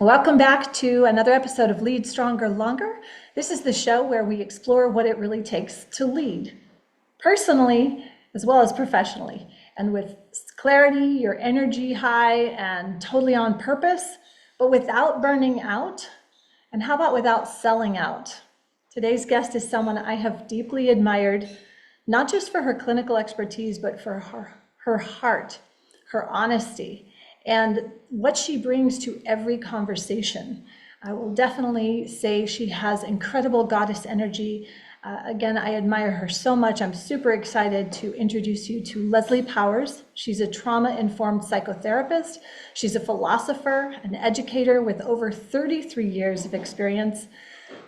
Welcome back to another episode of Lead Stronger Longer. This is the show where we explore what it really takes to lead, personally as well as professionally, and with clarity, your energy high and totally on purpose, but without burning out. And how about without selling out? Today's guest is someone I have deeply admired, not just for her clinical expertise, but for her heart, her honesty, and what she brings to every conversation. I will definitely say she has incredible goddess energy. Again, I admire her so much. I'm super excited to introduce you to Leslie Powers. She's a trauma-informed psychotherapist. She's a philosopher, an educator with over 33 years of experience,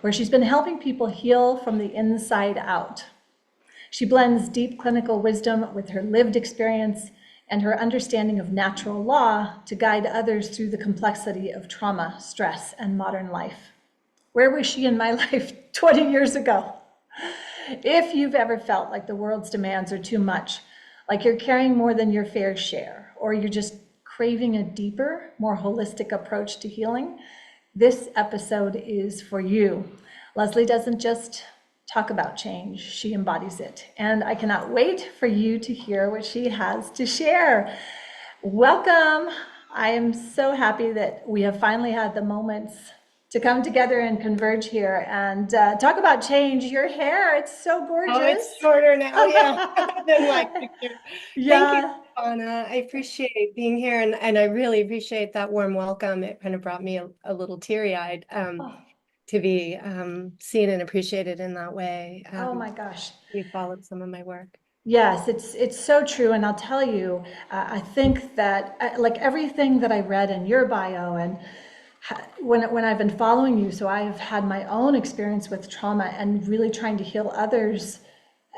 where she's been helping people heal from the inside out. She blends deep clinical wisdom with her lived experience and her understanding of natural law to guide others through the complexity of trauma, stress, and modern life. Where was she in my life 20 years ago? If you've ever felt like the world's demands are too much, like you're carrying more than your fair share, or you're just craving a deeper, more holistic approach to healing, this episode is for you. Leslie doesn't just talk about change, she embodies it. And I cannot wait for you to hear what she has to share. Welcome. I am so happy that we have finally had the moments to come together and converge here and talk about change. Your hair, it's so gorgeous. Oh, it's shorter now, yeah, than my picture. Thank you, Yeah. Anna. I appreciate being here, and I really appreciate that warm welcome. It kind of brought me a little teary-eyed to be seen and appreciated in that way. Oh my gosh. You followed some of my work. Yes, it's so true, and I'll tell you, I think that like everything that I read in your bio, and when I've been following you, so I've had my own experience with trauma and really trying to heal others,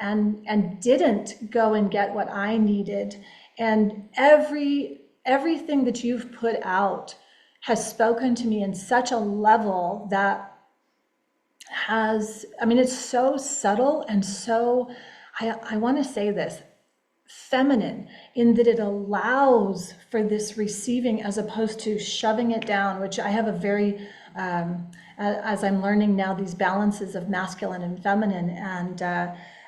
and didn't go and get what I needed, and everything that you've put out has spoken to me in such a level that has, I mean, it's so subtle and so, I want to say this, feminine, in that it allows for this receiving as opposed to shoving it down, which I have a very, as I'm learning now, these balances of masculine and feminine. And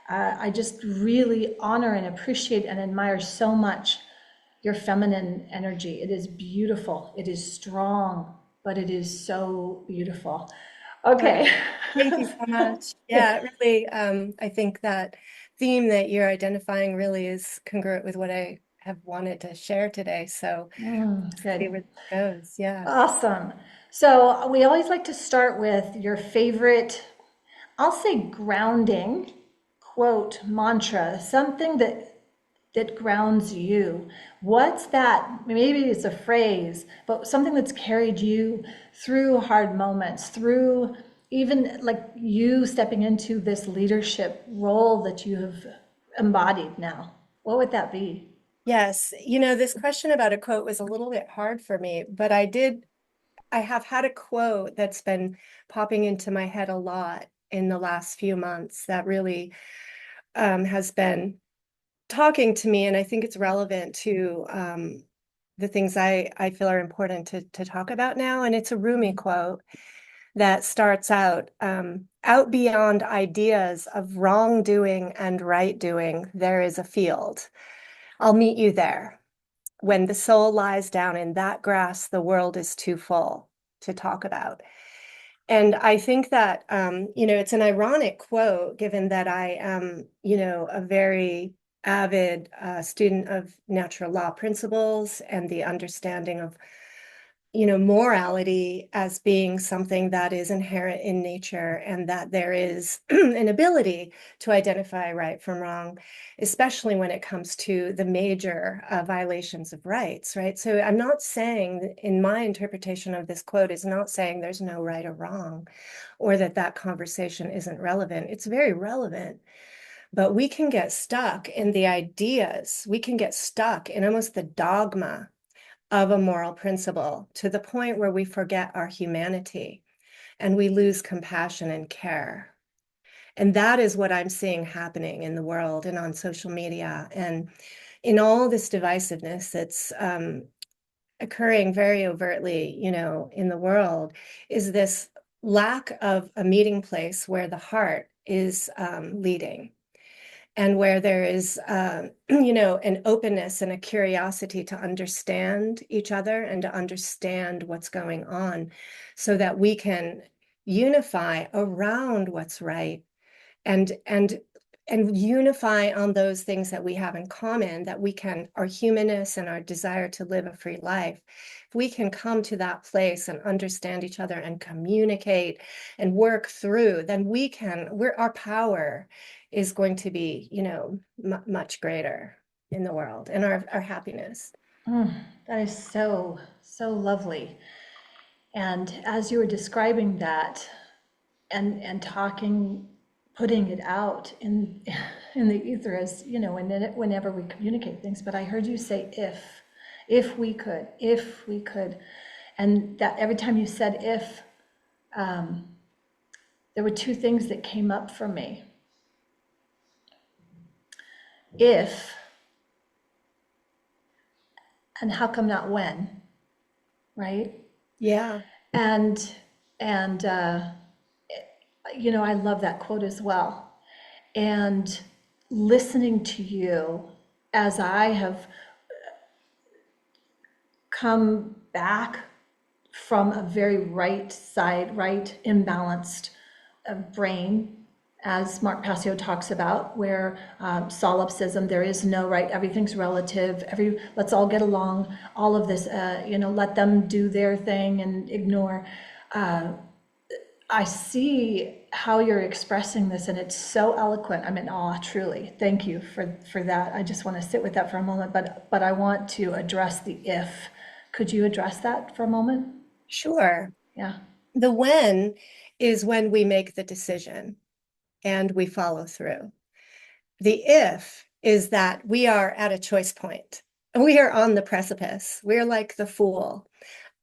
I just really honor and appreciate and admire so much your feminine energy. It is beautiful. It is strong, but it is so beautiful. Okay. Thank you so much. Yeah, really, I think that theme that you're identifying really is congruent with what I have wanted to share today. So see Good. where this goes. Yeah. Awesome. So we always like to start with your favorite, I'll say grounding quote, mantra, something that grounds you. What's that? Maybe it's a phrase, but something that's carried you through hard moments, through even like you stepping into this leadership role that you have embodied now. What would that be? Yes, this question about a quote was a little bit hard for me, but I have had a quote that's been popping into my head a lot in the last few months that really has been talking to me, and I think it's relevant to the things I feel are important to talk about now. And it's a Rumi quote that starts out beyond ideas of wrongdoing and right doing, there is a field. I'll meet you there. When the soul lies down in that grass, the world is too full to talk about. And I think that, it's an ironic quote, given that I am, a very avid student of natural law principles and the understanding of morality as being something that is inherent in nature, and that there is an ability to identify right from wrong, especially when it comes to the major violations of rights, right? So I'm not saying, in my interpretation of this quote, is not saying there's no right or wrong, or that conversation isn't relevant. It's very relevant. But we can get stuck in the ideas. We can get stuck in almost the dogma of a moral principle to the point where we forget our humanity and we lose compassion and care. And that is what I'm seeing happening in the world and on social media and in all this divisiveness that's occurring very overtly, in the world is this lack of a meeting place where the heart is leading, and where there is, an openness and a curiosity to understand each other and to understand what's going on so that we can unify around what's right, and and unify on those things that we have in common, that we can, our humanness and our desire to live a free life. If we can come to that place and understand each other and communicate and work through, then our power is going to be, much greater in the world, and our happiness. Mm, that is so, so lovely. And as you were describing that and talking, putting it out in in the ether, as you know, whenever we communicate things, but I heard you say if we could, and that every time you said if, there were two things that came up for me. If, and how come not when, right? Yeah. And and I love that quote as well. And listening to you as I have come back from a very right side, right imbalanced brain, as Mark Passio talks about, where solipsism, there is no right, everything's relative, let's all get along, all of this, let them do their thing and ignore. I see how you're expressing this, and it's so eloquent. I'm in awe, truly. Thank you for that. I just want to sit with that for a moment, but I want to address the if. Could you address that for a moment? Sure. Yeah. The when is when we make the decision and we follow through. The if is that we are at a choice point. We are on the precipice. We're like the fool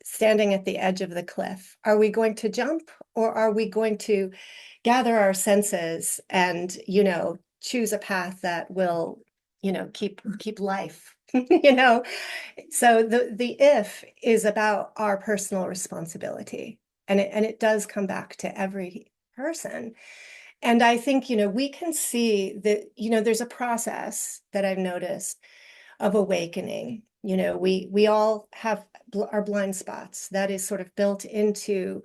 standing at the edge of the cliff. Are we going to jump, or are we going to gather our senses and, choose a path that will, keep life, So the if is about our personal responsibility. And it does come back to every person. And I think, we can see that, there's a process that I've noticed of awakening. We all have our blind spots. That is sort of built into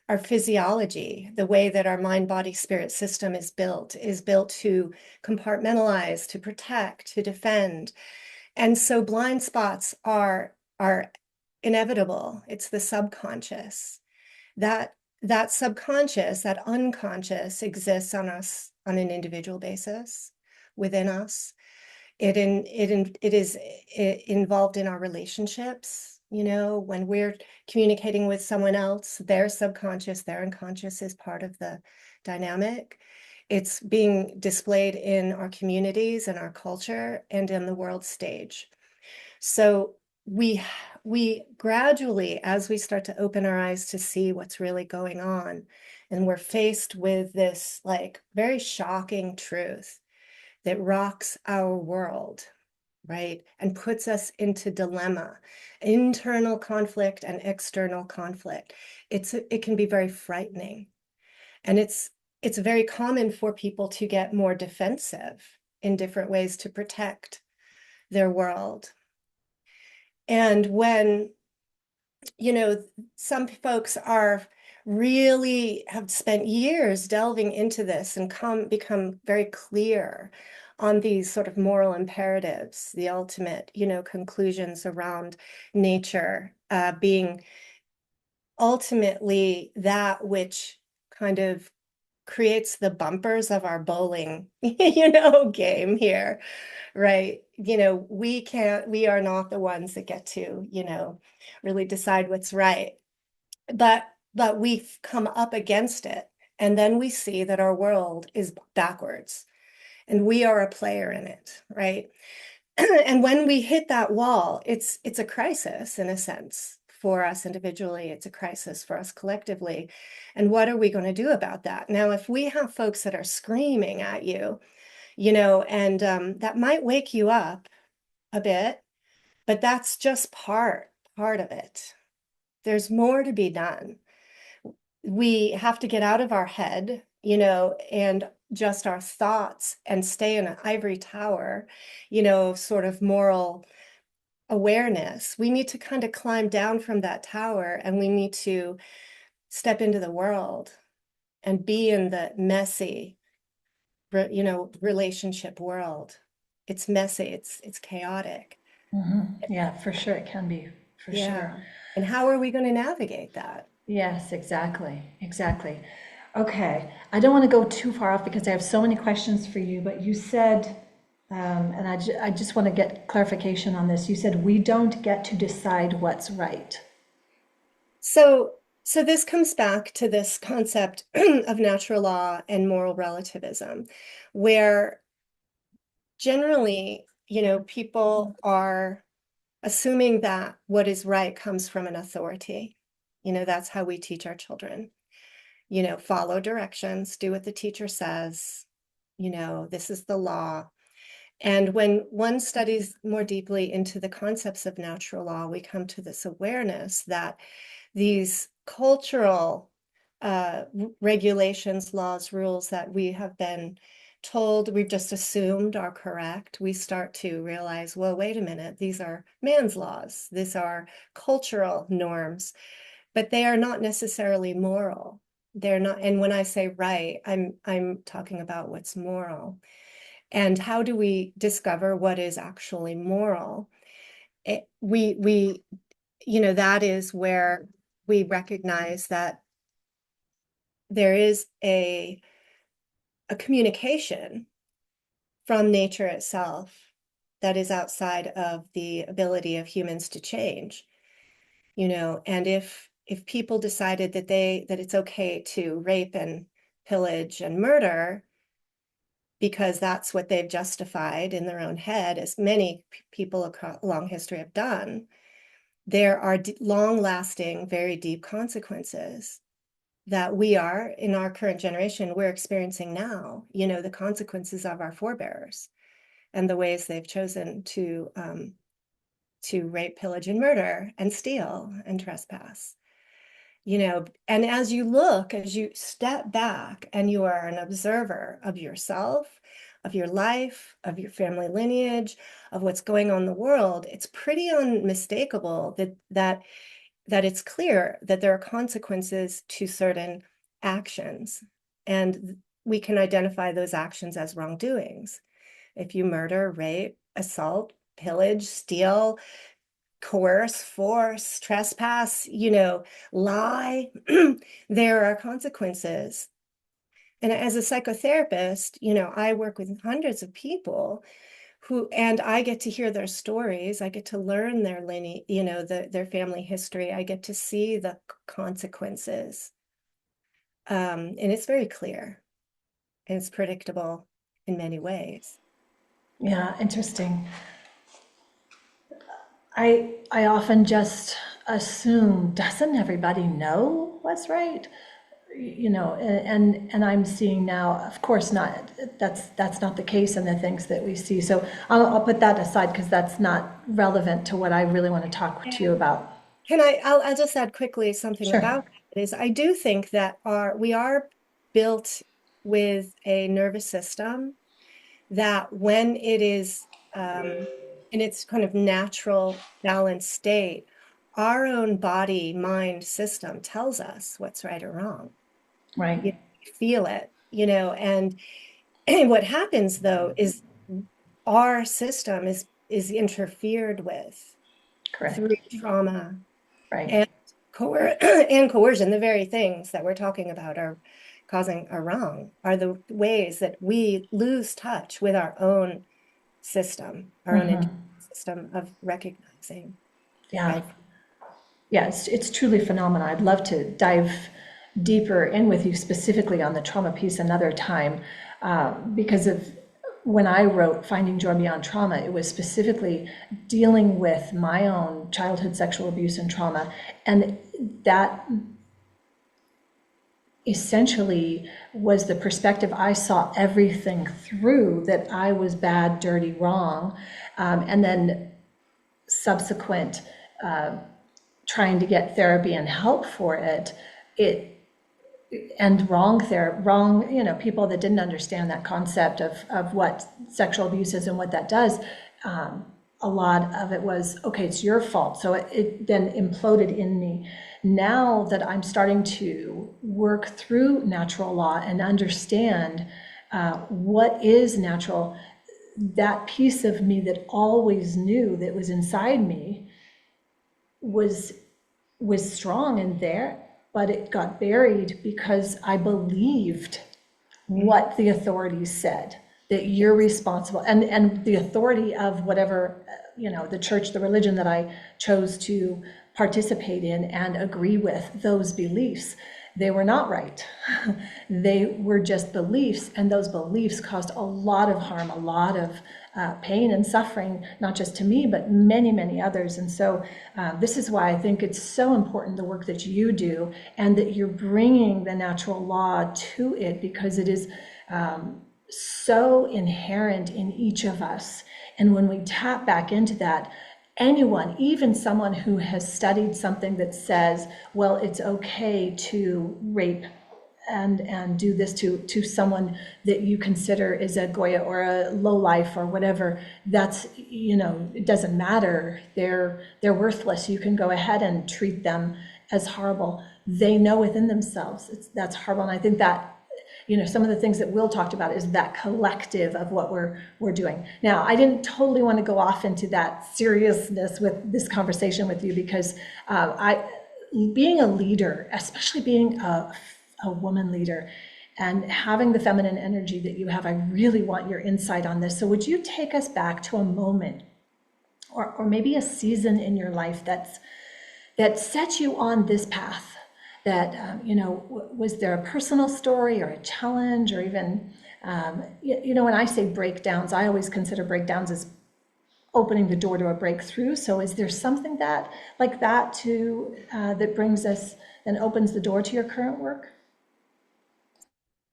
our physiology. The way that our mind, body, spirit system is built to compartmentalize, to protect, to defend. And so blind spots are inevitable. It's the subconscious. That subconscious, that unconscious exists on us on an individual basis within us. It is involved in our relationships. When we're communicating with someone else, their subconscious, their unconscious is part of the dynamic. It's being displayed in our communities and our culture and in the world stage. So we gradually, as we start to open our eyes to see what's really going on, and we're faced with this like very shocking truth that rocks our world, right? And puts us into dilemma, internal conflict and external conflict. It can be very frightening. And it's very common for people to get more defensive in different ways to protect their world. And when, some folks are really have spent years delving into this and become very clear on these sort of moral imperatives, the ultimate, conclusions around nature being ultimately that which kind of creates the bumpers of our bowling, game here, right? We are not the ones that get to, really decide what's right. But we've come up against it, and then we see that our world is backwards and we are a player in it, right? And when we hit that wall, it's a crisis in a sense for us individually. It's a crisis for us collectively. And what are we going to do about that? Now, if we have folks that are screaming at you, and that might wake you up a bit, but that's just part part of it. There's more to be done. We have to get out of our head, and just our thoughts and stay in an ivory tower, sort of moral awareness. We need to kind of climb down from that tower, and we need to step into the world and be in the messy, relationship world. It's messy, it's chaotic. Yeah, for sure. It can be, for sure. Yeah. And how are we going to navigate that? Yes, exactly. Exactly. Okay. I don't want to go too far off because I have so many questions for you, but you said, and I just want to get clarification on this. You said we don't get to decide what's right. So this comes back to this concept of natural law and moral relativism, where generally, people are assuming that what is right comes from an authority. That's how we teach our children. Follow directions, do what the teacher says, this is the law. And when one studies more deeply into the concepts of natural law, we come to this awareness that these cultural regulations, laws, rules that we have been told, we've just assumed are correct, we start to realize, well, wait a minute, these are man's laws, these are cultural norms, but they are not necessarily moral. They're not, and when I say right, I'm talking about what's moral. And how do we discover what is actually moral? That is where we recognize that there is a communication from nature itself that is outside of the ability of humans to change. And if people decided that it's okay to rape and pillage and murder because that's what they've justified in their own head, as many people along history have done, there are long-lasting, very deep consequences that we are, in our current generation, we're experiencing now, the consequences of our forebears and the ways they've chosen to rape, pillage, and murder, and steal and trespass. And as you step back and you are an observer of yourself, of your life, of your family lineage, of what's going on in the world, it's pretty unmistakable that it's clear that there are consequences to certain actions, and we can identify those actions as wrongdoings. If you murder, rape, assault, pillage, steal, coerce, force, trespass, lie, there are consequences. And as a psychotherapist, I work with hundreds of people and I get to hear their stories. I get to learn their lineage, their family history. I get to see the consequences. And it's very clear and it's predictable in many ways. Yeah, interesting. I often just assume, doesn't everybody know what's right? And I'm seeing now, of course not, that's not the case in the things that we see. So I'll put that aside because that's not relevant to what I really want to talk to you about. I'll just add quickly something Sure. about that is I do think that we are built with a nervous system that when it is in its kind of natural balanced state, our own body mind system tells us what's right or wrong. Right. You feel it, and what happens though is our system is interfered with through Correct. trauma Right. and and coercion. The very things that we're talking about are wrong, are the ways that we lose touch with our own system, our own system of recognizing Yeah. right. Yeah, it's truly phenomenal. I'd love to dive deeper in with you specifically on the trauma piece another time, because of when I wrote Finding Joy Beyond Trauma, it was specifically dealing with my own childhood sexual abuse and trauma. And that essentially was the perspective I saw everything through, that I was bad, dirty, wrong. And then subsequent trying to get therapy and help for it, and wrong, people that didn't understand that concept of what sexual abuse is and what that does, a lot of it was, okay, it's your fault. So it then imploded in me. Now that I'm starting to work through natural law and understand what is natural, that piece of me that always knew that was inside me was strong and there, but it got buried because I believed what the authorities said, that you're responsible, and the authority of whatever, the church, the religion that I chose to participate in and agree with, those beliefs. They were not right. They were just beliefs, and those beliefs caused a lot of harm, a lot of pain and suffering, not just to me, but many, many others. And so this is why I think it's so important, the work that you do, and that you're bringing the natural law to it, because it is so inherent in each of us. And when we tap back into that, anyone, even someone who has studied something that says, well, it's okay to rape and do this to someone that you consider is a Goya or a lowlife or whatever, that's, it doesn't matter. They're worthless. You can go ahead and treat them as horrible. They know within themselves that's horrible. And I think that, some of the things that Will talked about is that collective of what we're doing. Now, I didn't totally want to go off into that seriousness with this conversation with you, because being a leader, especially being a woman leader, and having the feminine energy that you have, I really want your insight on this. So would you take us back to a moment or maybe a season in your life that set you on this path? That, was there a personal story or a challenge, or even, when I say breakdowns, I always consider breakdowns as opening the door to a breakthrough. So is there something like that that brings us and opens the door to your current work?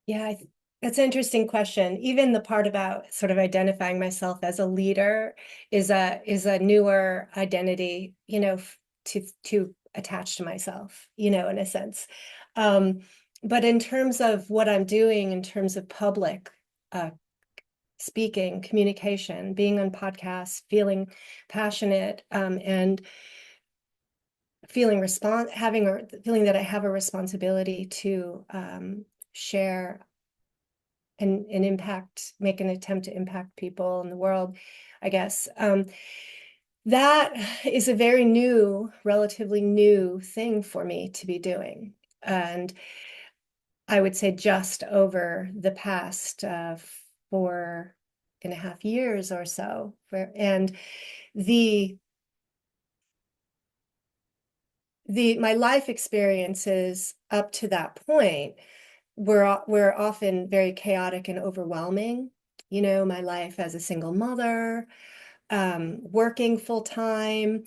Yeah, that's an interesting question. Even the part about sort of identifying myself as a leader is a newer identity, to attach to myself, in a sense. But in terms of what I'm doing, in terms of public speaking, communication, being on podcasts, feeling passionate, and feeling that I have a responsibility to share and make an attempt to impact people in the world, I guess. That is a very relatively new thing for me to be doing. And I would say just over the past 4.5 years or so. And my life experiences up to that point were often very chaotic and overwhelming. My life as a single mother, working full time,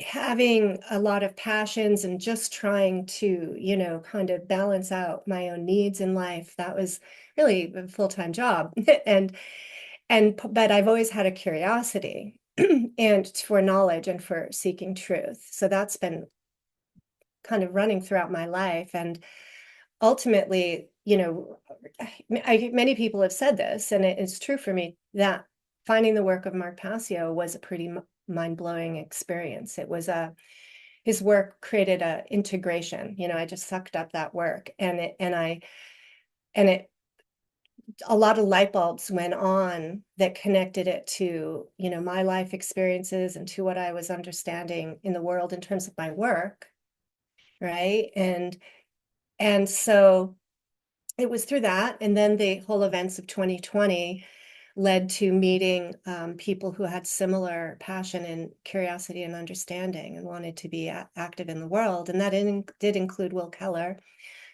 having a lot of passions, and just trying to, kind of balance out my own needs in life. That was really a full-time job. But I've always had a curiosity and for knowledge and for seeking truth. So that's been kind of running throughout my life. And ultimately, many people have said this, and it's true for me, that finding the work of Mark Passio was a pretty mind-blowing experience. His work created a integration. I just sucked up that work, and a lot of light bulbs went on that connected it to, my life experiences and to what I was understanding in the world in terms of my work, right? And so it was through that, and then the whole events of 2020 led to meeting people who had similar passion and curiosity and understanding and wanted to be active in the world. And that did include Will Keller,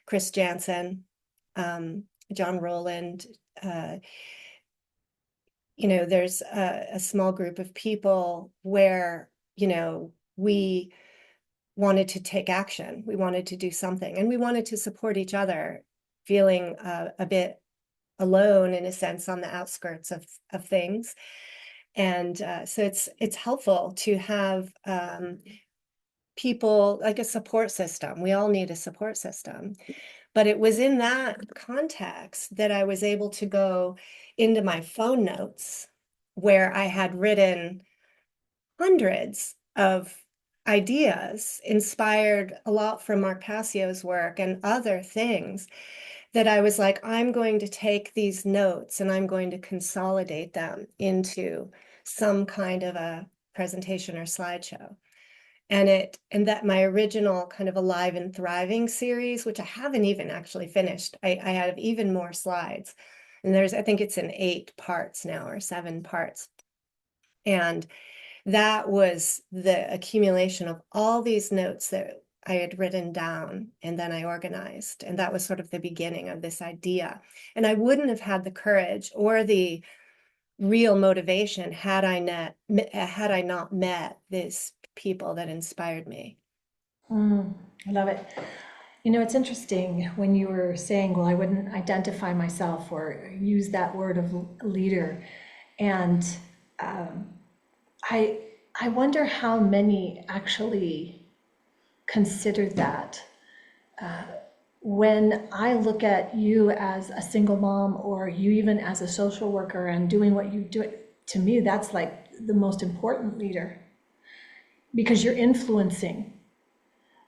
Chris Jansen, John Rowland. There's a small group of people where, we wanted to take action. We wanted to do something, and we wanted to support each other, feeling a bit alone in a sense on the outskirts of things. And so it's helpful to have people, like a support system. We all need a support system. But it was in that context that I was able to go into my phone notes where I had written hundreds of ideas inspired a lot from Mark Passio's work and other things that I was like, I'm going to take these notes and I'm going to consolidate them into some kind of a presentation or slideshow. And that my original kind of Alive and Thriving series, which I haven't even actually finished, I have even more slides. And I think it's in 8 parts now or 7 parts. And that was the accumulation of all these notes that I had written down and then I organized. And that was sort of the beginning of this idea. And I wouldn't have had the courage or the real motivation had I not met these people that inspired me. I love it. You know, it's interesting when you were saying, well, I wouldn't identify myself or use that word of leader. And I, I wonder how many actually consider that. When I look at you as a single mom or you even as a social worker and doing what you do, to me, that's like the most important leader because you're influencing,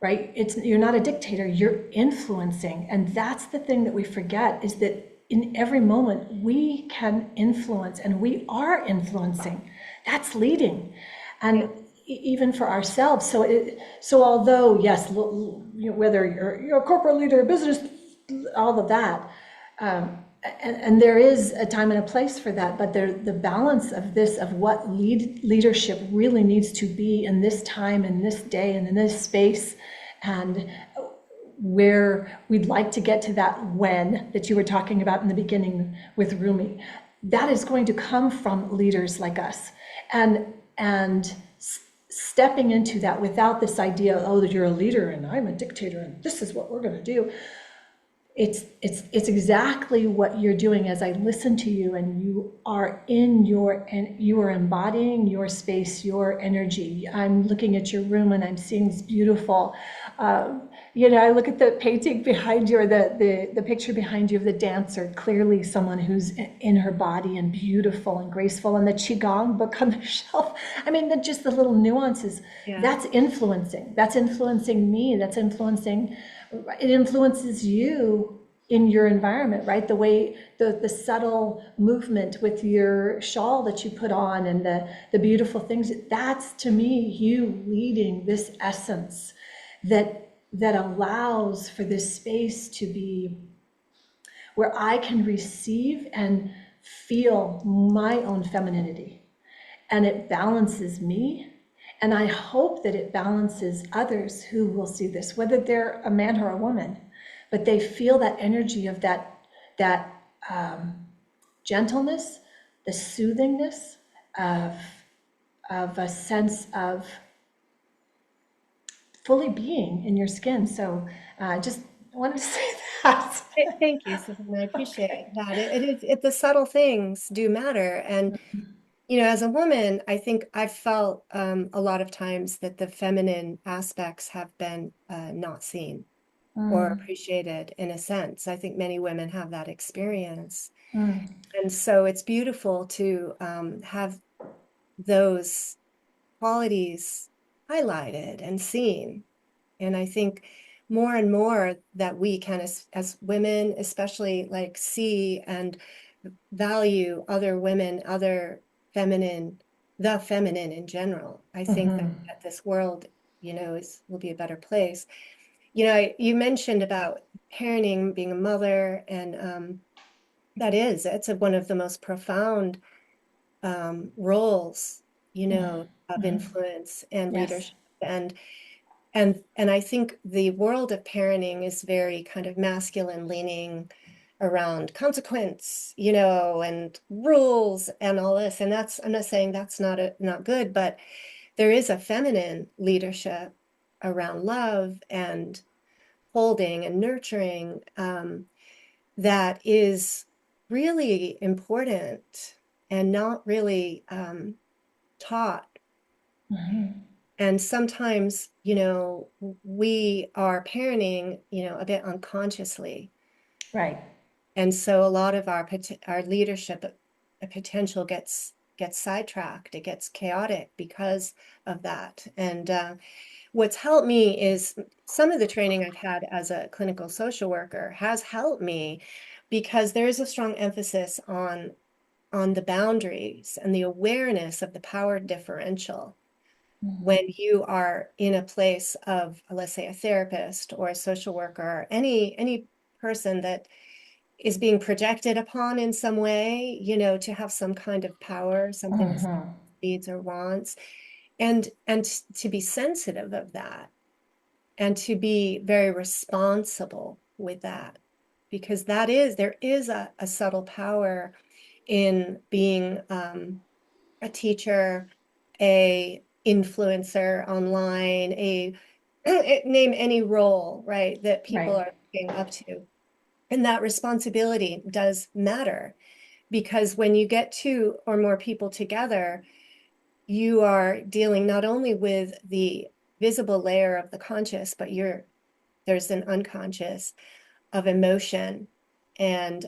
right? You're not a dictator, you're influencing. And that's the thing that we forget is that in every moment we can influence and we are influencing. That's leading. And even for ourselves. So although, yes, whether you're a corporate leader, a business, all of that, and there is a time and a place for that, but the balance of this, of what leadership really needs to be in this time, in this day, and in this space, and where we'd like to get to that when that you were talking about in the beginning with Rumi, that is going to come from leaders like us. And stepping into that without this idea, oh, that you're a leader and I'm a dictator and this is what we're going to do. It's exactly what you're doing as I listen to you, and you are and you are embodying your space, your energy. I'm looking at your room and I'm seeing this beautiful, I look at the painting behind you or the picture behind you of the dancer, clearly someone who's in her body and beautiful and graceful, and the Qigong book on the shelf. I mean, just the little nuances, that's influencing. That's influencing me. It influences you in your environment, right? The way, the subtle movement with your shawl that you put on and the beautiful things, that's to me, you leading this essence that allows for this space to be where I can receive and feel my own femininity. And it balances me. And I hope that it balances others who will see this, whether they're a man or a woman, but they feel that energy of that gentleness, the soothingness of a sense of fully being in your skin. So just wanted to say that. Thank you, Savannah. I appreciate that. The subtle things do matter. And, as a woman, I think I've felt a lot of times that the feminine aspects have been not seen or appreciated in a sense. I think many women have that experience. And so it's beautiful to have those qualities highlighted and seen. And I think more and more that we can, as women, especially like see and value other women, other feminine, the feminine in general. I think that this world, will be a better place. You mentioned about parenting, being a mother, and it's one of the most profound roles, of influence and leadership. And I think the world of parenting is very kind of masculine leaning around consequence, and rules and all this. And I'm not saying that's not good, but there is a feminine leadership around love and holding and nurturing that is really important and not really taught. And sometimes, we are parenting, a bit unconsciously. Right. And so a lot of our leadership potential gets sidetracked. It gets chaotic because of that. And what's helped me is some of the training I've had as a clinical social worker has helped me, because there is a strong emphasis on the boundaries and the awareness of the power differential. When you are in a place of, let's say, a therapist or a social worker, or any person that is being projected upon in some way, to have some kind of power, something that needs or wants, and to be sensitive of that, and to be very responsible with that, because there is a subtle power in being a teacher, a influencer online, name any role, right, that people Right. are looking up to. And that responsibility does matter, because when you get two or more people together, you are dealing not only with the visible layer of the conscious, but there's an unconscious of emotion, and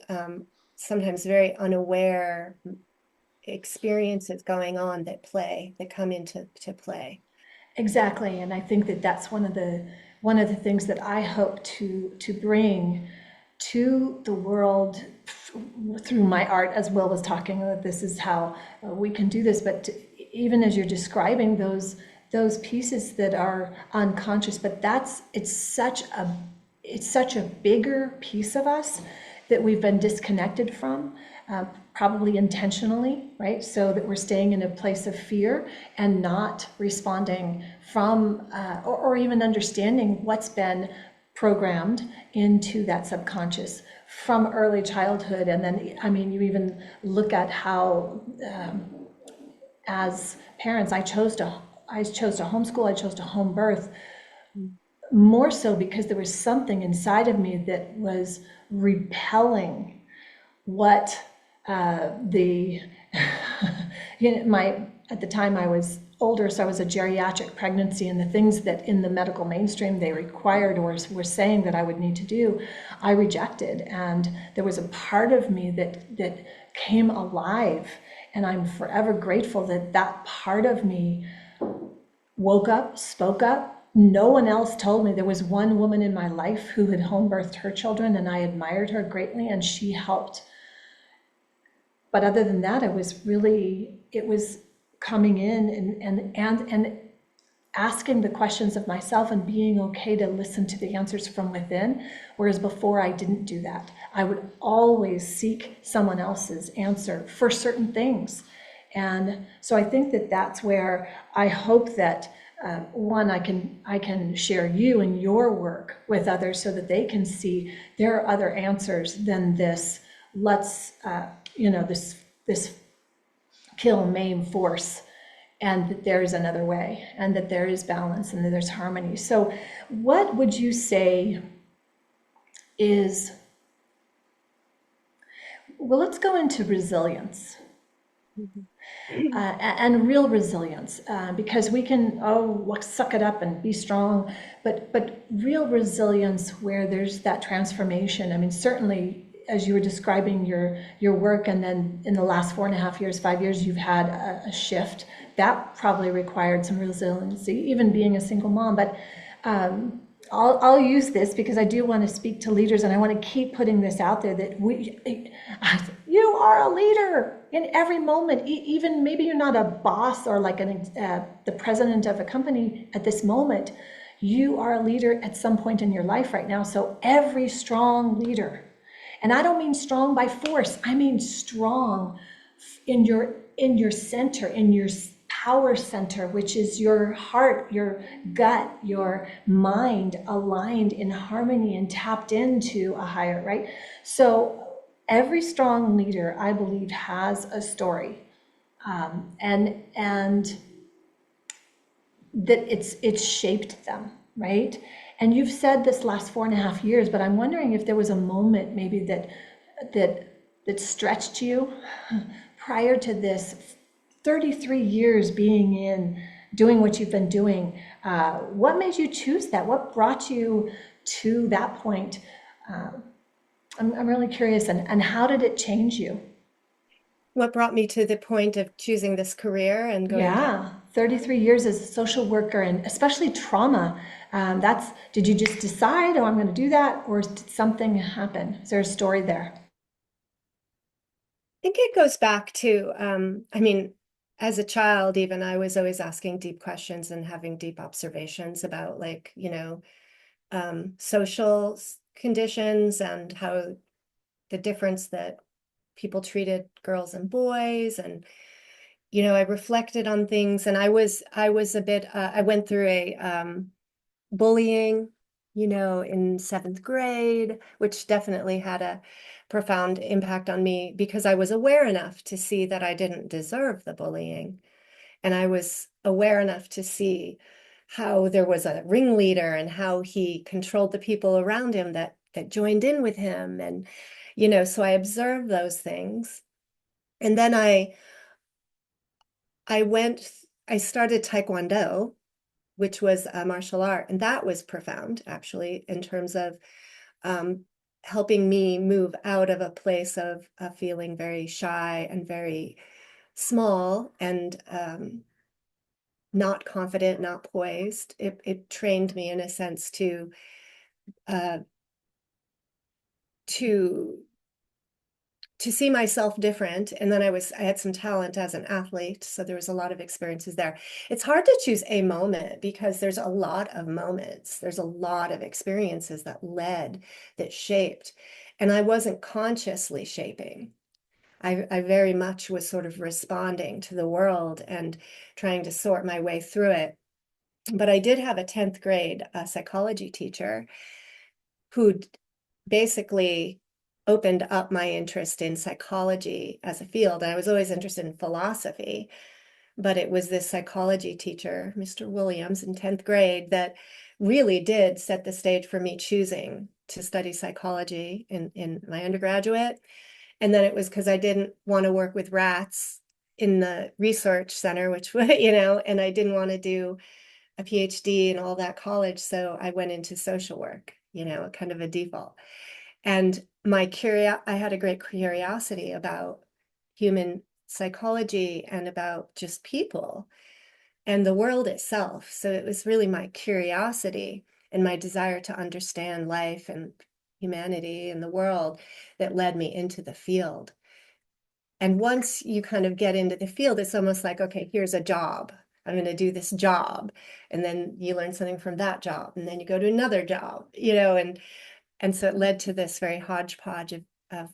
sometimes very unaware experiences going on that come into play. Exactly, and I think that that's one of the things that I hope to bring to the world through my art, as well as talking about this is how we can do this. But even as you're describing those pieces that are unconscious, but it's such a bigger piece of us that we've been disconnected from, probably intentionally, right? So that we're staying in a place of fear and not responding from, or even understanding what's been programmed into that subconscious from early childhood. And then, I mean, you even look at how, as parents, I chose to homeschool, I chose to home birth, more so because there was something inside of me that was repelling what the at the time I was older, so I was a geriatric pregnancy, and the things that in the medical mainstream they required or were saying that I would need to do, I rejected. And there was a part of me that came alive, and I'm forever grateful that that part of me woke up, spoke up. No one else told me. There was one woman in my life who had home birthed her children, and I admired her greatly, and she helped. But other than that, it was coming in and asking the questions of myself and being okay to listen to the answers from within. Whereas before, I didn't do that. I would always seek someone else's answer for certain things. And so I think that that's where I hope that one, I can share you and your work with others so that they can see there are other answers than this. Let's this kill, maim, force, and that there is another way, and that there is balance, and that there's harmony. So, what would you say is? Well, let's go into resilience. And real resilience, because we can suck it up and be strong, but real resilience where there's that transformation. I mean, certainly as you were describing your work, and then in the last 4.5 years, 5 years, you've had a shift that probably required some resiliency, even being a single mom. But I'll use this because I do want to speak to leaders, and I want to keep putting this out there that you are a leader in every moment. Even maybe you're not a boss or like the president of a company at this moment. You are a leader at some point in your life right now. So every strong leader, and I don't mean strong by force, I mean strong in your center, in your power center, which is your heart, your gut, your mind aligned in harmony and tapped into a higher, right? So every strong leader, I believe, has a story, and that it's shaped them, right? And you've said this last 4.5 years, but I'm wondering if there was a moment maybe that stretched you prior to this 33 years being in doing what you've been doing. What made you choose that? What brought you to that point? Uh, I'm really curious, and how did it change you? What brought me to the point of choosing this career and going down? Yeah, 33 years as a social worker, and especially trauma. Did you just decide, oh, I'm going to do that, or did something happen? Is there a story there? I think it goes back to, I mean, as a child, even I was always asking deep questions and having deep observations about, like, social conditions and how the difference that people treated girls and boys. And I reflected on things, and I was a bit, I went through a bullying, in seventh grade, which definitely had a profound impact on me because I was aware enough to see that I didn't deserve the bullying. And I was aware enough to see how there was a ringleader and how he controlled the people around him that joined in with him. And, so I observed those things. And then I went, I started Taekwondo, which was a martial art. And that was profound, actually, in terms of um, helping me move out of a place of feeling very shy and very small and not confident, not poised. It trained me in a sense uh, to to see myself different. And then I had some talent as an athlete, so there was a lot of experiences there. It's hard to choose a moment because there's a lot of moments, there's a lot of experiences that shaped, and I wasn't consciously shaping. I very much was sort of responding to the world and trying to sort my way through it. But I did have a 10th grade psychology teacher who basically opened up my interest in psychology as a field. I was always interested in philosophy, but it was this psychology teacher, Mr. Williams, in 10th grade, that really did set the stage for me choosing to study psychology in my undergraduate. And then it was because I didn't want to work with rats in the research center, which, and I didn't want to do a PhD and all that college. So I went into social work, kind of a default. And I had a great curiosity about human psychology and about just people and the world itself. So it was really my curiosity and my desire to understand life and humanity and the world that led me into the field. And once you kind of get into the field, it's almost like, okay, here's a job. I'm going to do this job. And then you learn something from that job. And then you go to another job, and so it led to this very hodgepodge of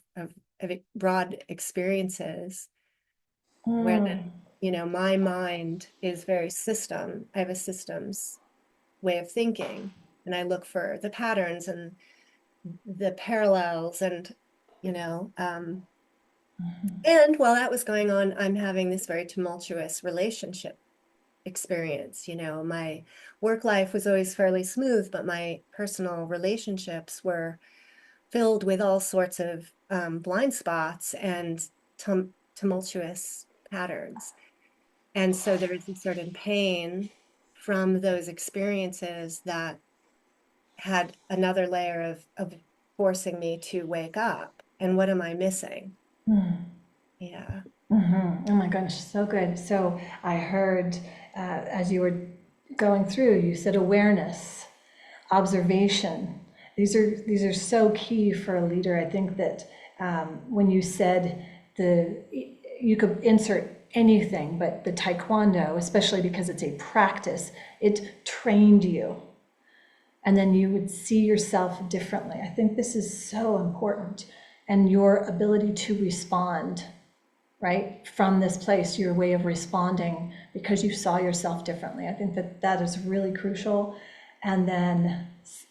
broad experiences where Mm, then, my mind is very system. I have a systems way of thinking, and I look for the patterns and the parallels and, you know, um, and while that was going on, I'm having this very tumultuous relationship experience. My work life was always fairly smooth, but my personal relationships were filled with all sorts of blind spots and tumultuous patterns. And so there is a certain pain from those experiences that had another layer of forcing me to wake up. And what am I missing? Yeah. oh my gosh, so good. So I heard as you were going through, you said awareness, observation. These are so key for a leader. I think that when you said you could insert anything, but the taekwondo, especially because it's a practice, it trained you, and then you would see yourself differently. I think this is so important, and your ability to respond, right, from this place, your way of responding because you saw yourself differently. I think that that is really crucial. And then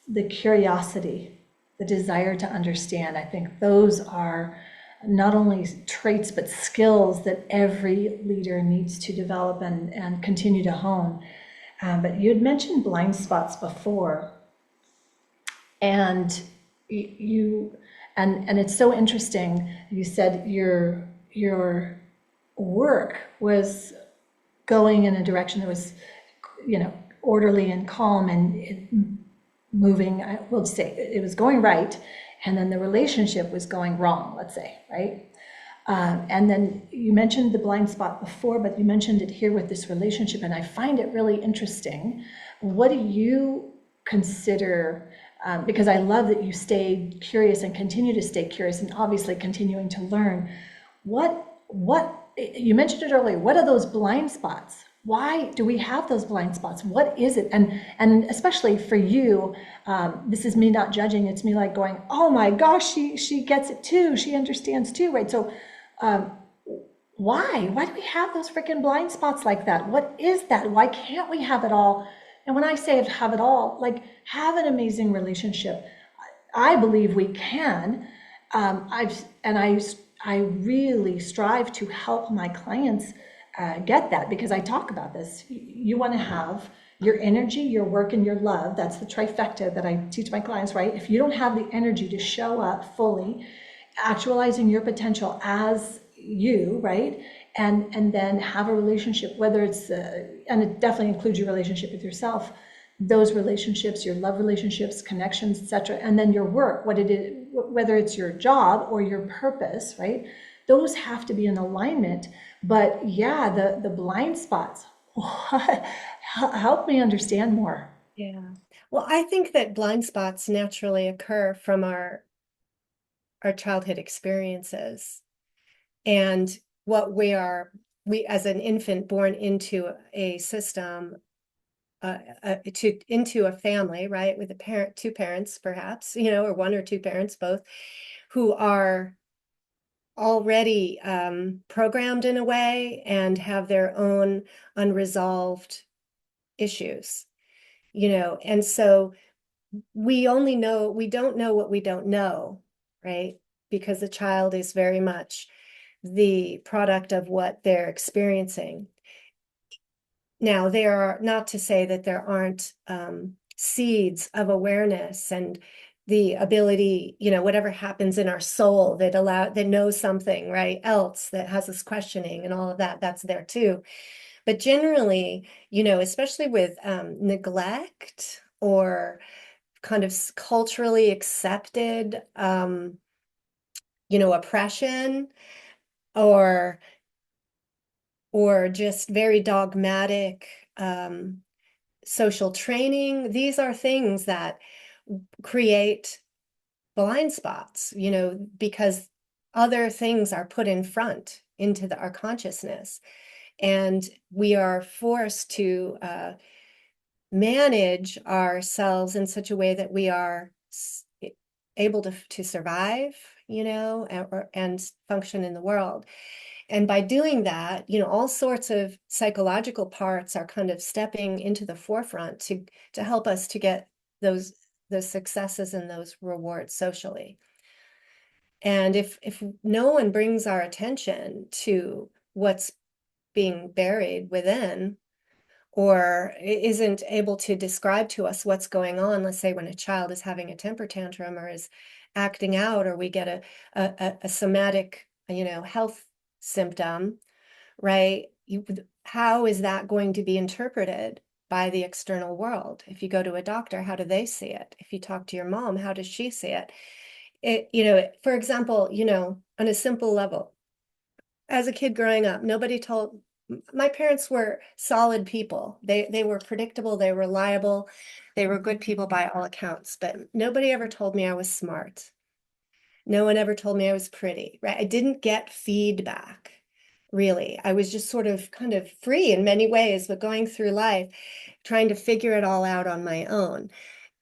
the curiosity, the desire to understand, I think those are not only traits but skills that every leader needs to develop and continue to hone. But you had mentioned blind spots before, and you and it's so interesting. You said your work was going in a direction that was orderly and calm and moving, I will say, it was going right, and then the relationship was going wrong, let's say, right? And then you mentioned the blind spot before, but you mentioned it here with this relationship, and I find it really interesting. What do you consider, because I love that you stayed curious and continue to stay curious and obviously continuing to learn, what, you mentioned it earlier, what are those blind spots? Why do we have those blind spots? What is it? And especially for you, this is me not judging. It's me like going, oh my gosh, she gets it too. She understands too, right? So um, why do we have those freaking blind spots like that? What is that? Why can't we have it all? And when I say have it all, like have an amazing relationship, I believe we can. I really strive to help my clients get that, because I talk about this. You want to have your energy, your work, and your love. That's the trifecta that I teach my clients, right? If you don't have the energy to show up fully, actualizing your potential as you, right? And then have a relationship, whether it's, and it definitely includes your relationship with yourself, those relationships, your love relationships, connections, etc., and then your work, what it is, whether it's your job or your purpose, right? Those have to be in alignment. But yeah, the blind spots, help me understand more. Yeah. Well, I think that blind spots naturally occur from our childhood experiences and what we as an infant born into a system, into a family, right, with a parent, two parents perhaps, or one or two parents, both, who are already programmed in a way and have their own unresolved issues, and so we don't know what we don't know, right? Because the child is very much the product of what they're experiencing. Now, there are, not to say that there aren't seeds of awareness and the ability, whatever happens in our soul that knows something, right, else, that has us questioning and all of that, that's there too. But generally, especially with neglect or kind of culturally accepted, oppression, or just very dogmatic social training. These are things that create blind spots, because other things are put in front into our consciousness, and we are forced to manage ourselves in such a way that we are able to survive, and function in the world. And by doing that, all sorts of psychological parts are kind of stepping into the forefront to help us to get those successes and those rewards socially. And if no one brings our attention to what's being buried within, or isn't able to describe to us what's going on, let's say when a child is having a temper tantrum or is acting out, or we get a somatic, health symptom, right? How is that going to be interpreted by the external world? If you go to a doctor, how do they see it? If you talk to your mom, how does she see it? For example, on a simple level, as a kid growing up, my parents were solid people. They were predictable, they were reliable, they were good people by all accounts, but nobody ever told me I was smart. No one ever told me I was pretty, right? I didn't get feedback, really. I was just sort of kind of free in many ways, but going through life, trying to figure it all out on my own.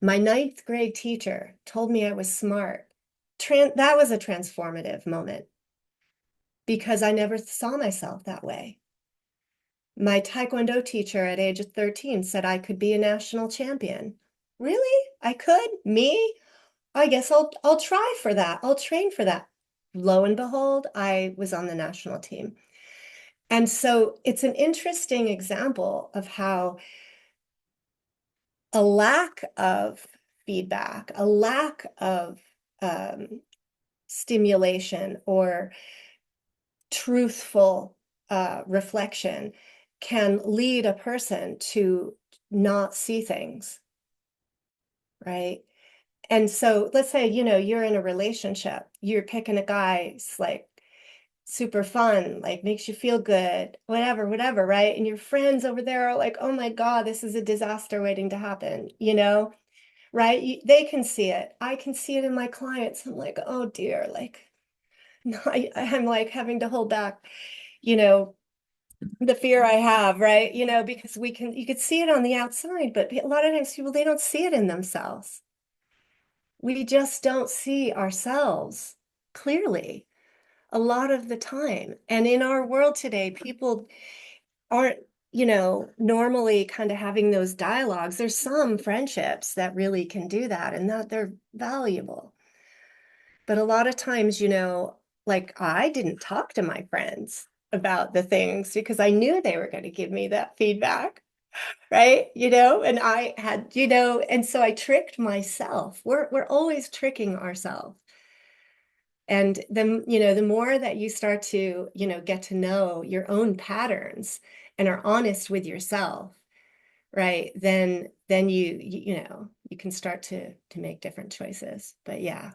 My ninth grade teacher told me I was smart. That was a transformative moment because I never saw myself that way. My Taekwondo teacher at age of 13 said I could be a national champion. Really? I could? Me? I guess I'll try for that. I'll train for that. Lo and behold, I was on the national team. And so it's an interesting example of how a lack of feedback, a lack of stimulation or truthful reflection can lead a person to not see things, right? And so let's say, you're in a relationship, you're picking a guy, it's like super fun, like makes you feel good, whatever, right? And your friends over there are like, oh my God, this is a disaster waiting to happen, right? They can see it. I can see it in my clients. I'm like, oh dear, like, no, I'm like having to hold back, you know, the fear I have, right? Because you could see it on the outside, but a lot of times people, they don't see it in themselves. We just don't see ourselves clearly a lot of the time. And in our world today, people aren't, normally kind of having those dialogues. There's some friendships that really can do that and that they're valuable. But a lot of times, like I didn't talk to my friends about the things because I knew they were going to give me that feedback, right? And I had, and so I tricked myself. We're always tricking ourselves. And then, the more that you start to, get to know your own patterns and are honest with yourself, right? Then you can start to make different choices. But yeah.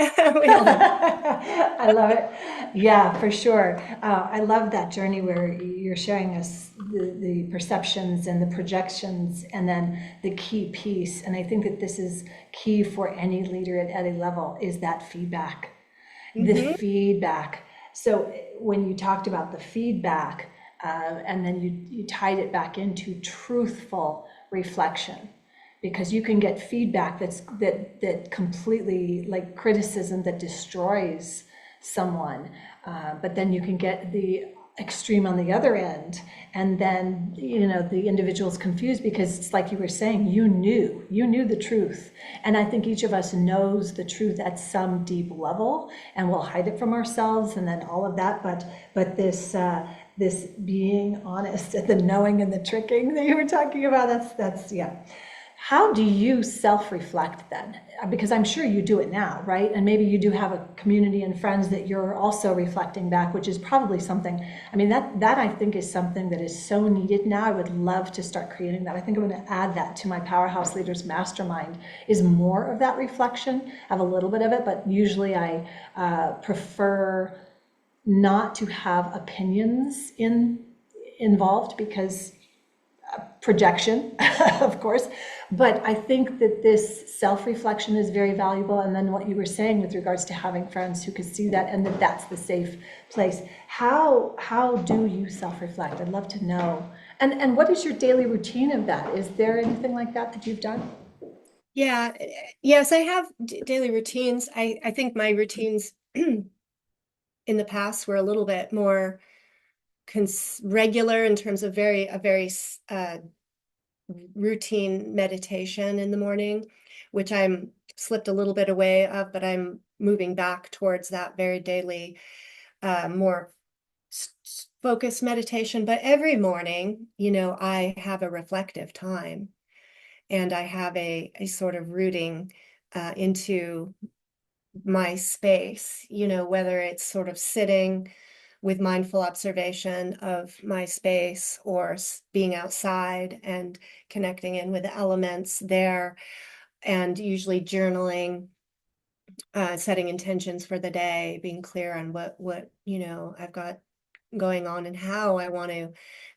We all have. I love it. Yeah, for sure. I love that journey where you're sharing us the perceptions and the projections and then the key piece. And I think that this is key for any leader at any level is that feedback. The Mhm. feedback. So when you talked about the feedback, and then you tied it back into truthful reflection, because you can get feedback that completely like criticism that destroys someone, but then you can get the extreme on the other end, and then the individual's confused because it's like you were saying, you knew the truth, and I think each of us knows the truth at some deep level and we'll hide it from ourselves and then all of that, but this being honest, the knowing and the tricking that you were talking about, that's yeah. How do you self-reflect then? Because I'm sure you do it now, right? And maybe you do have a community and friends that you're also reflecting back, which is probably something, I mean, that I think is something that is so needed now. I would love to start creating that. I think I'm going to add that to my Powerhouse Leaders Mastermind, is more of that reflection. I have a little bit of it, but usually I prefer not to have opinions involved because projection, of course. But I think that this self-reflection is very valuable. And then what you were saying with regards to having friends who could see that and that that's the safe place. How do you self-reflect? I'd love to know. And what is your daily routine of that? Is there anything like that that you've done? Yeah. Yes, I have daily routines. I think my routines in the past were a little bit more regular in terms of a very routine meditation in the morning, which I'm slipped a little bit away of, but I'm moving back towards that very daily, more focused meditation. But every morning, I have a reflective time and I have a sort of rooting into my space, whether it's sort of sitting with mindful observation of my space or being outside and connecting in with the elements there, and usually journaling, setting intentions for the day, being clear on what I've got going on and how I want to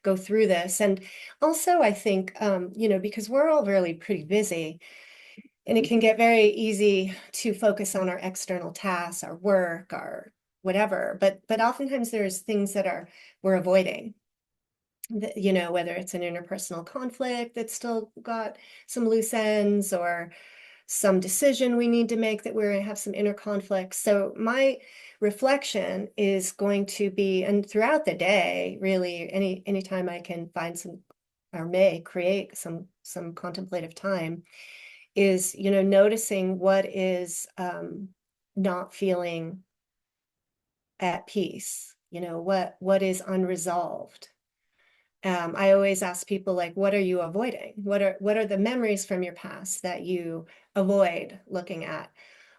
go through this. And also I think because we're all really pretty busy, and it can get very easy to focus on our external tasks, our work, our whatever. But oftentimes there's things that we're avoiding. Whether it's an interpersonal conflict that's still got some loose ends, or some decision we need to make that we're going to have some inner conflict. So my reflection is going to be, and throughout the day, really, anytime I can find some or may create some contemplative time, is noticing what is not feeling at peace, what is unresolved. I always ask people, like, what are you avoiding? What are the memories from your past that you avoid looking at?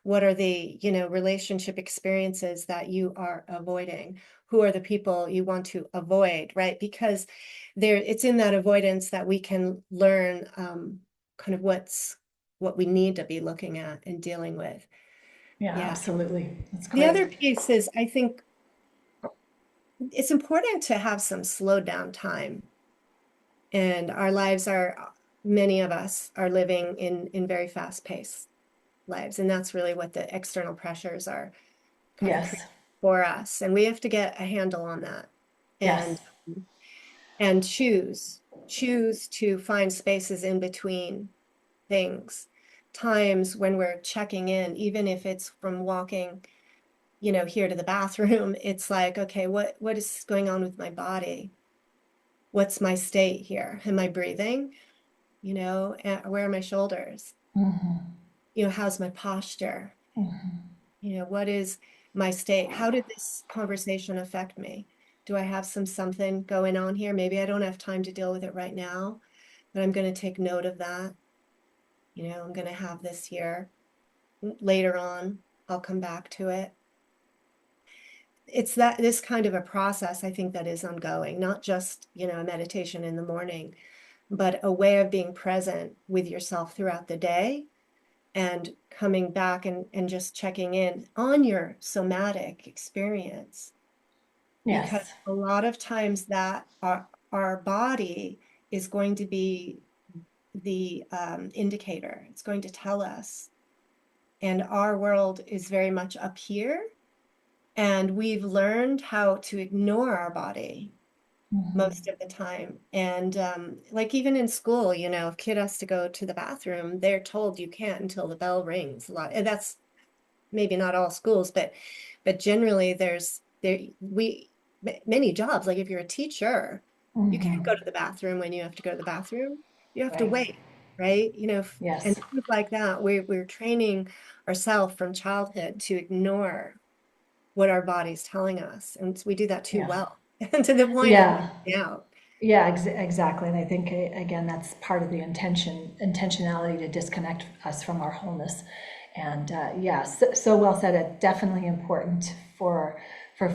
What are the, relationship experiences that you are avoiding? Who are the people you want to avoid, right? Because it's in that avoidance that we can learn kind of what we need to be looking at and dealing with. Yeah, Yeah. absolutely. That's The other great. piece is, I think it's important to have some slow down time. And our lives are, many of us are living in very fast paced lives. And that's really what the external pressures are kind of creating Yes. for us. And we have to get a handle on that and Yes. and choose to find spaces in between things, times when we're checking in, even if it's from walking, here to the bathroom. It's like, okay, what is going on with my body? What's my state here? Am I breathing? Where are my shoulders? Hmm. How's my posture? Hmm. What is my state? How did this conversation affect me? Do I have something going on here? Maybe I don't have time to deal with it right now, but I'm going to take note of that. I'm going to have this here. Later on, I'll come back to it. It's this kind of a process, I think, that is ongoing, not just, a meditation in the morning, but a way of being present with yourself throughout the day and coming back and just checking in on your somatic experience. Because Yes. a lot of times that our body is going to be the indicator. It's going to tell us. And our world is very much up here. And we've learned how to ignore our body most Hmm. of the time. And like even in school, if a kid has to go to the bathroom, they're told you can't until the bell rings a lot. And that's maybe not all schools, but generally many jobs, like if you're a teacher, you can't go Hmm. to the bathroom when you have to go to the bathroom. You have to Right. wait, right? And Yes. things like that. We're training ourselves from childhood to ignore what our body's telling us. And we do that too Yeah. well. And to the point of Yeah. missing out. Yeah, exactly. And I think, again, that's part of the intentionality to disconnect us from our wholeness. And yeah, so well said. It's definitely important for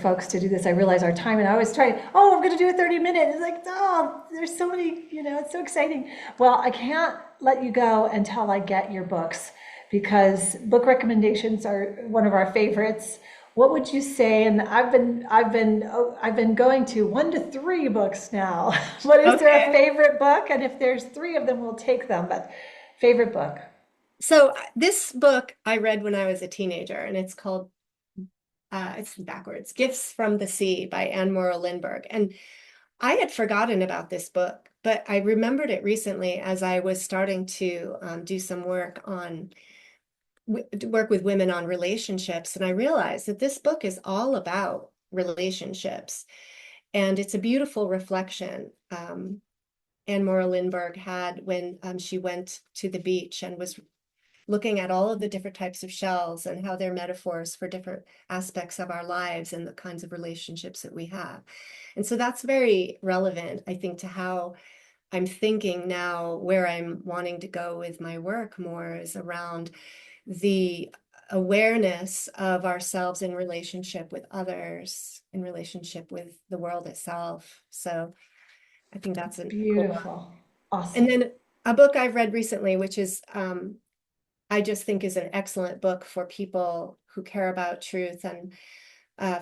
folks to do this. I realize our time, and I always try, oh, I'm going to do a 30-minute. It's like, oh, there's so many, it's so exciting. Well, I can't let you go until I get your books, because book recommendations are one of our favorites. What would you say? And I've been going to 1 to 3 books now. But is there a Okay. favorite book? And if there's 3 of them, we'll take them. But favorite book? So this book I read when I was a teenager, and it's called it's backwards, Gifts from the Sea by Anne Morrow Lindbergh. And I had forgotten about this book, but I remembered it recently as I was starting to do some work with women on relationships. And I realized that this book is all about relationships. And it's a beautiful reflection Anne Morrow Lindbergh had when she went to the beach and was looking at all of the different types of shells and how they're metaphors for different aspects of our lives and the kinds of relationships that we have. And so that's very relevant, I think, to how I'm thinking now, where I'm wanting to go with my work more is around the awareness of ourselves in relationship with others, in relationship with the world itself. So I think that's a cool book. Beautiful. And Awesome. then a book I've read recently, which is I just think is an excellent book for people who care about truth and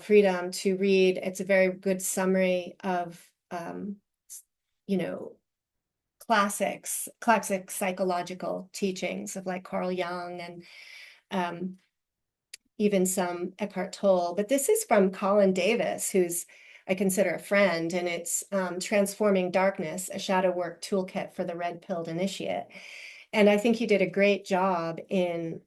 freedom to read. It's a very good summary of, you know, classic psychological teachings of like Carl Jung and um, even some Eckhart Tolle. But this is from Colin Davis, who's I consider a friend, and it's Transforming Darkness, a Shadow Work Toolkit for the Red Pilled Initiate. And I think he did a great job in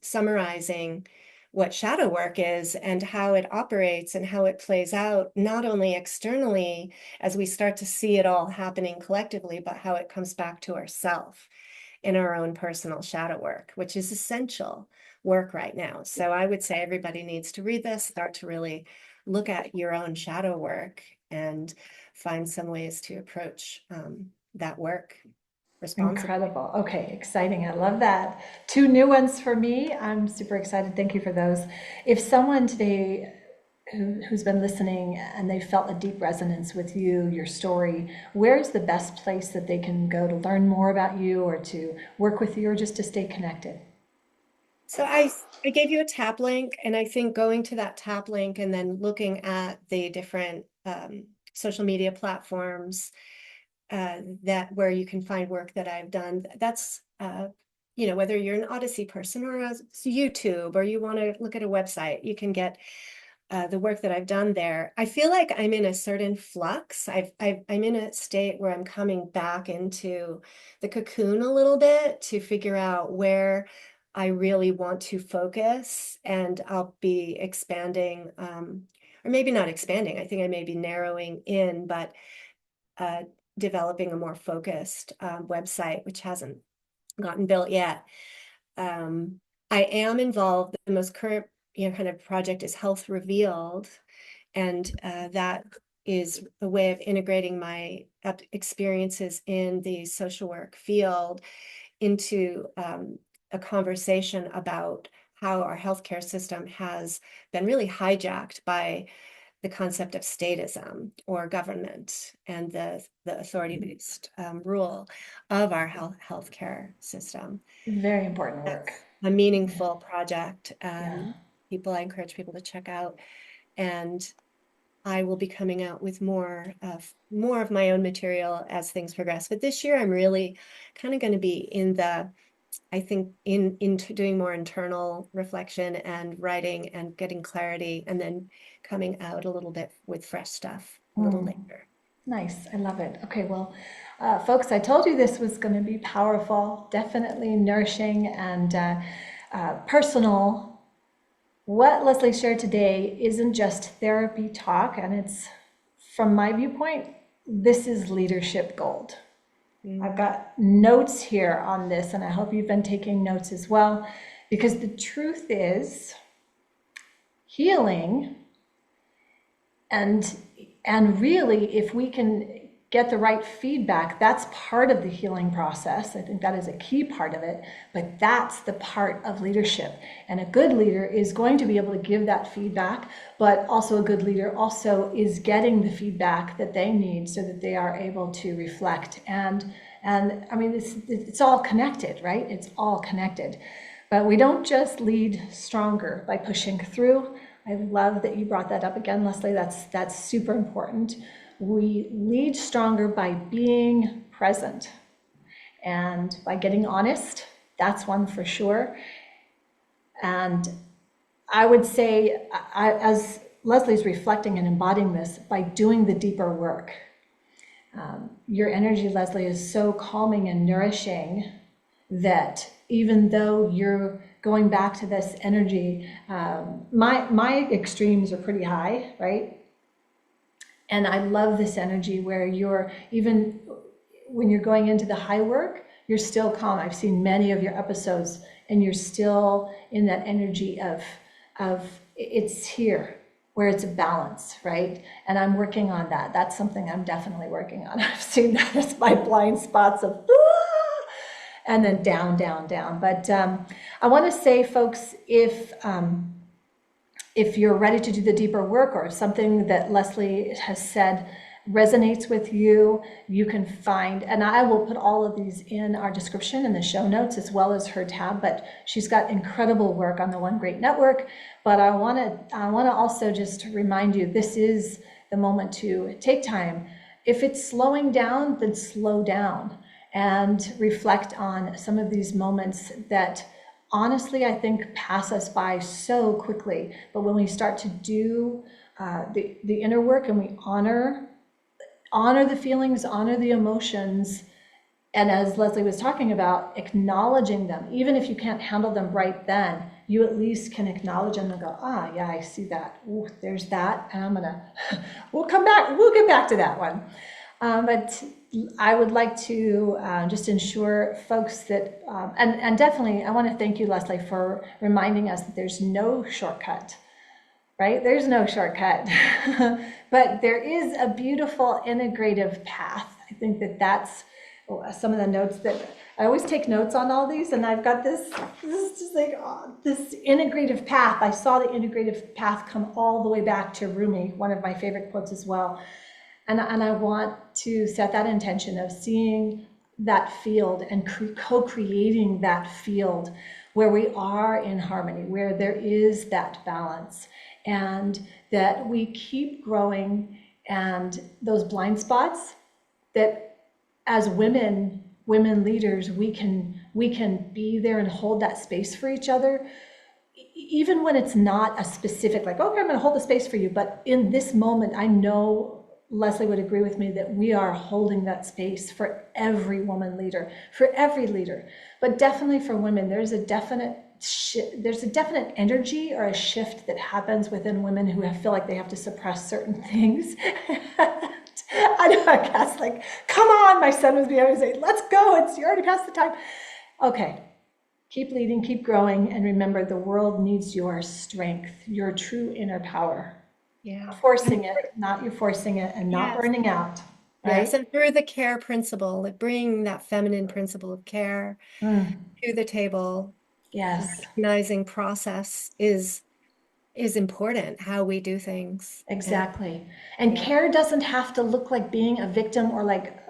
summarizing what shadow work is and how it operates and how it plays out, not only externally as we start to see it all happening collectively, but how it comes back to ourself in our own personal shadow work, which is essential work right now. So I would say everybody needs to read this, start to really look at your own shadow work and find some ways to approach that work responsibly. Incredible. Okay, exciting. I love that. Two new ones for me. I'm super excited. Thank you for those. If someone today who's been listening and they felt a deep resonance with you, your story, where's the best place that they can go to learn more about you or to work with you or just to stay connected? So I gave you a tap link, and I think going to that tap link and then looking at the different social media platforms that where you can find work that I've done. That's whether you're an Odyssey person or a YouTube, or you want to look at a website, you can get the work that I've done there. I feel like I'm in a certain flux. I'm in a state where I'm coming back into the cocoon a little bit to figure out where I really want to focus, and I'll be expanding, or maybe not expanding. I think I may be narrowing in, but uh, developing a more focused website, which hasn't gotten built yet. I am involved. The most current, kind of project is Health Revealed, and that is a way of integrating my experiences in the social work field into a conversation about how our healthcare system has been really hijacked by the concept of statism or government and the authority-based rule of our healthcare system. Very important work. That's a Yeah. meaningful project. Yeah. I encourage people to check out, and I will be coming out with more of my own material as things progress. But this year, I'm really kind of going to be I think into doing more internal reflection and writing and getting clarity, and then coming out a little bit with fresh stuff a little Mm. later. Nice. I love it. Okay, well, folks, I told you this was going to be powerful, definitely nourishing and personal. What Leslie shared today isn't just therapy talk, and it's, from my viewpoint, this is leadership gold. I've got notes here on this, and I hope you've been taking notes as well, because the truth is, healing and really, if we can get the right feedback, that's part of the healing process. I think that is a key part of it, but that's the part of leadership. And a good leader is going to be able to give that feedback, but also a good leader also is getting the feedback that they need so that they are able to reflect. And I mean, it's all connected, right? It's all connected. But we don't just lead stronger by pushing through. I love that you brought that up again, Leslie. That's super important. We lead stronger by being present and by getting honest. That's one for sure. And I would say, as Leslie's reflecting and embodying this, by doing the deeper work. Your energy, Leslie, is so calming and nourishing that even though you're going back to this energy, my extremes are pretty high, right? And I love this energy where you're, even when you're going into the high work, you're still calm. I've seen many of your episodes and you're still in that energy of it's here, where it's a balance, right? And I'm working on that. That's something I'm definitely working on. I've seen that as my blind spots of and then down, down, down. But I want to say, folks, if you're ready to do the deeper work, or something that Leslie has said resonates with you, you can find, and I will put all of these in our description in the show notes as well as her tab, but she's got incredible work on the One Great Network. But I want to also just remind you, this is the moment to take time. If it's slowing down, then slow down and reflect on some of these moments that honestly I think pass us by so quickly. But when we start to do the inner work and we honor the feelings, honor the emotions, and as Leslie was talking about, acknowledging them, even if you can't handle them right then, you at least can acknowledge them and go, yeah, I see that. Ooh, there's that, and we'll get back to that one. But I would like to just ensure folks that, and definitely I want to thank you, Leslie, for reminding us that there's no shortcut, right? There's no shortcut, but there is a beautiful integrative path. I think that some of the notes that I always take notes on all these, and I've got this is just like this integrative path. I saw the integrative path come all the way back to Rumi, one of my favorite quotes as well. And I want to set that intention of seeing that field and co-creating that field where we are in harmony, where there is that balance, and that we keep growing, and those blind spots that as women leaders, we can be there and hold that space for each other, even when it's not a specific, like, okay, I'm going to hold the space for you. But in this moment, I know Leslie would agree with me that we are holding that space for every woman leader, for every leader, but definitely for women. There's a definite energy or a shift that happens within women who feel like they have to suppress certain things. I know, I guess, like, come on, my son was behind me saying, let's go, you're already past the time. Okay, keep leading, keep growing, and remember, the world needs your strength, your true inner power. Yeah. Forcing it, not you forcing it, and not burning out. Right? Yes, and through the care principle, like bringing that feminine principle of care to the table. Yes. Recognizing process is important, how we do things. Exactly. And care doesn't have to look like being a victim or like,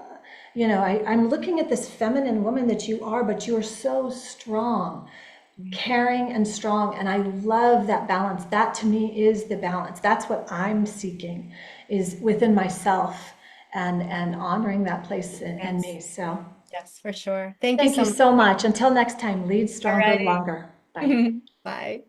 I'm looking at this feminine woman that you are, but you are so strong, caring and strong. And I love that balance. That to me is the balance. That's what I'm seeking, is within myself and honoring that place in me. So yes, for sure. Thank thank you you so much. Until next time, lead stronger, Alrighty. longer. Bye. Bye.